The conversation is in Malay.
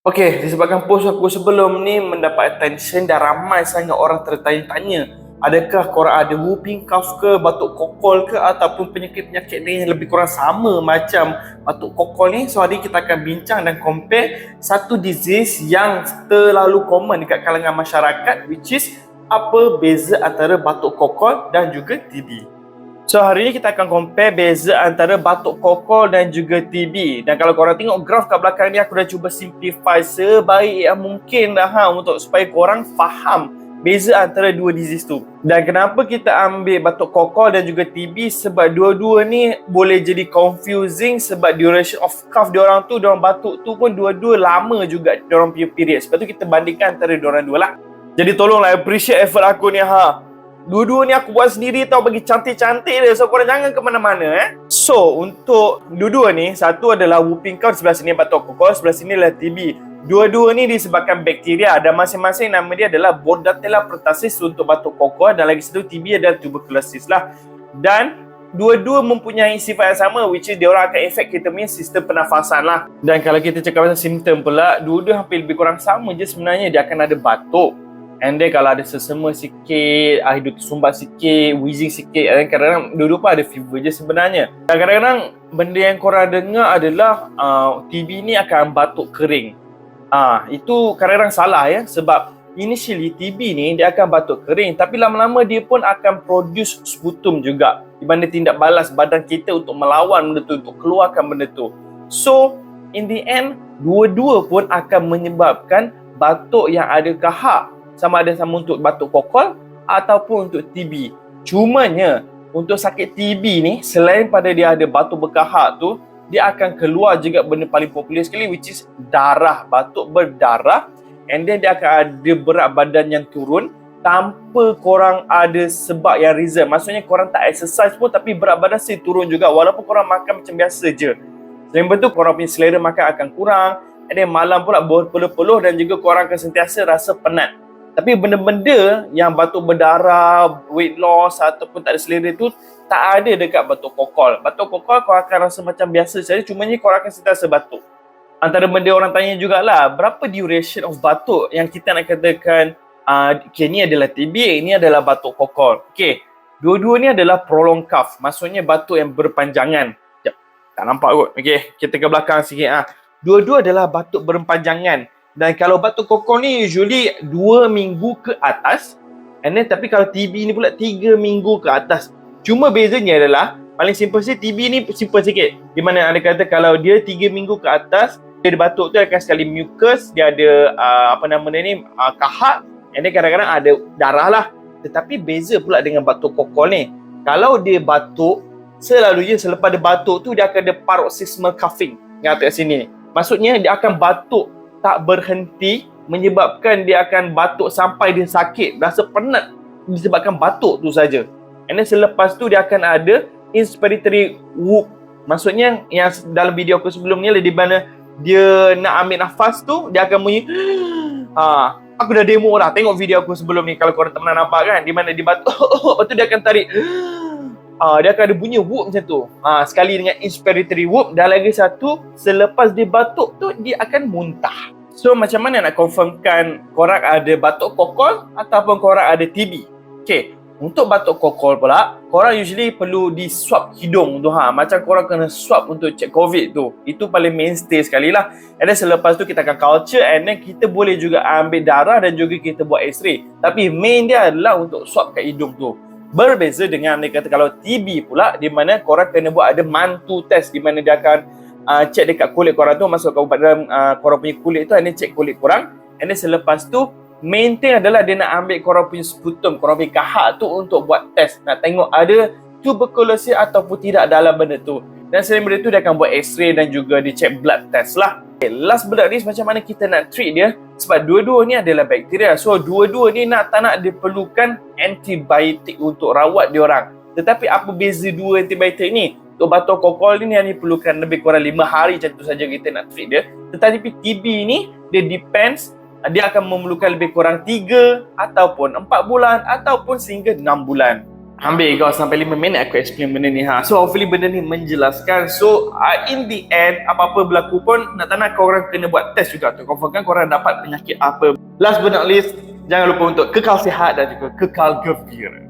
Okey, disebabkan post aku sebelum ni mendapat attention dan ramai sangat orang tertanya-tanya, adakah korang ada whooping cough ke, batuk kokol ke ataupun penyakit-penyakit ni yang lebih kurang sama macam batuk kokol ni. So hari kita akan bincang dan compare satu disease yang terlalu common dekat kalangan masyarakat, which is apa beza antara batuk kokol dan juga TB. So hari ni kita akan compare beza antara batuk kokol dan juga TB. Dan kalau korang tengok graf kat belakang ni, aku dah cuba simplify sebaik yang mungkin dah untuk supaya korang faham beza antara dua disease tu. Dan kenapa kita ambil batuk kokol dan juga TB, sebab dua-dua ni boleh jadi confusing sebab duration of cough diorang tu, diorang batuk tu pun dua-dua lama juga diorang punya period. Sebab tu kita bandingkan antara diorang dua lah. Jadi tolonglah appreciate effort aku ni Dua-dua ni aku buat sendiri tau, bagi cantik-cantik dia. So korang jangan ke mana-mana So untuk dua-dua ni, satu adalah whooping cough, sebelah sini batuk kokol, sebelah sini adalah TB. Dua-dua ni disebabkan bakteria dan masing-masing nama dia adalah Bordetella pertussis untuk batuk kokol, dan lagi satu TB adalah tuberculosis lah. Dan dua-dua mempunyai sifat yang sama, which is diorang akan efek kita punya sistem pernafasan lah. Dan kalau kita cakap pasal simptom pula, dua-dua hampir lebih kurang sama je sebenarnya. Dia akan ada batuk, and then kalau ada sesama sikit, hidup tersumbat sikit, wheezing sikit, dan kadang-kadang dua-dua pun ada fever je sebenarnya. Dan kadang-kadang benda yang korang dengar adalah TB ni akan batuk kering. Itu kadang-kadang salah sebab initially TB ni dia akan batuk kering, tapi lama-lama dia pun akan produce sputum juga, di mana tindak balas badan kita untuk melawan benda tu, untuk keluarkan benda tu. So in the end, dua-dua pun akan menyebabkan batuk yang ada kahak, sama ada untuk batuk kokol ataupun untuk TB. Cumanya untuk sakit TB ni, selain pada dia ada batuk berkahak tu, dia akan keluar juga benda paling popular sekali, which is darah, batuk berdarah. And then dia akan ada berat badan yang turun tanpa korang ada sebab yang reason. Maksudnya korang tak exercise pun tapi berat badan still turun juga walaupun korang makan macam biasa je. Selain itu, korang punya selera makan akan kurang. And then malam pula berpeluh-peluh, dan juga korang akan sentiasa rasa penat. Tapi benda-benda yang batuk berdarah, weight loss ataupun tak ada selera tu tak ada dekat batuk kokol. Batuk kokol kau akan rasa macam biasa saja, cumanya kau akan sentiasa batuk. Antara benda orang tanya jugalah, berapa duration of batuk yang kita nak katakan ni adalah TB, ini adalah batuk kokol. Dua-dua ni adalah prolonged cough, maksudnya batuk yang berpanjangan. Sekejap, tak nampak kot. Kita ke belakang sikit. Dua-dua adalah batuk berpanjangan. Dan kalau batuk kokol ni usually 2 minggu ke atas. And then tapi kalau TB ni pula 3 minggu ke atas. Cuma bezanya adalah, paling simple sikit, TB ni simple sikit. Di mana anda kata kalau dia 3 minggu ke atas, dia ada batuk tu akan sekali mucus, dia ada kahak, and then kadang-kadang ada darah lah. Tetapi beza pula dengan batuk kokol ni. Kalau dia batuk, selalunya selepas dia batuk tu dia akan ada paroxysmal coughing yang kat sini. Maksudnya dia akan batuk tak berhenti, menyebabkan dia akan batuk sampai dia sakit, rasa penat disebabkan batuk tu saja. And then selepas tu dia akan ada inspiratory whoop. Maksudnya yang dalam video aku sebelum ni, di mana dia nak ambil nafas tu, dia akan bunyi aku dah demo lah, tengok video aku sebelum ni kalau korang tak pernah nampak kan, di mana dia batuk lepas tu dia akan tarik dia akan ada bunyi whoop macam tu. Sekali dengan inspiratory whoop, dan lagi satu selepas dia batuk tu dia akan muntah. So macam mana nak confirmkan korang ada batuk kokol ataupun korang ada TB? Untuk batuk kokol pula, korang usually perlu di swab hidung tu macam korang kena swab untuk check COVID tu. Itu paling mainstay sekali lah. And then selepas tu kita akan culture, and then kita boleh juga ambil darah dan juga kita buat x-ray. Tapi main dia adalah untuk swab kat hidung tu. Berbeza dengan dia kata kalau TB pula, di mana korang kena buat ada mantu test, di mana dia akan check dekat kulit korang tu, masuk ke dalam korang punya kulit tu, and then check kulit korang. And then selepas tu main thing adalah dia nak ambil korang punya sputum, korang punya kahak tu untuk buat test, nak tengok ada tuberculosis ataupun tidak dalam benda tu. Dan selain benda tu dia akan buat x-ray dan juga dia check blood test lah. Last but not least, macam mana kita nak treat dia? Sebab dua-dua ni adalah bakteria. So dua-dua ni nak tak nak diperlukan antibiotik untuk rawat diorang. Tetapi apa beza dua antibiotik ni? Untuk batuk kokol ni yang diperlukan lebih kurang 5 hari macam tu saja kita nak treat dia. Tetapi TB ni dia depends, dia akan memerlukan lebih kurang 3 ataupun 4 bulan ataupun sehingga 6 bulan. Ambil kau sampai 5 minit aku explain benda ni ha. So hopefully benda ni menjelaskan. So in the end apa-apa berlaku pun nak tak nak korang kena buat test juga tu. Confirmkan korang dapat penyakit apa. Last but not least, jangan lupa untuk kekal sihat dan juga kekal gembira.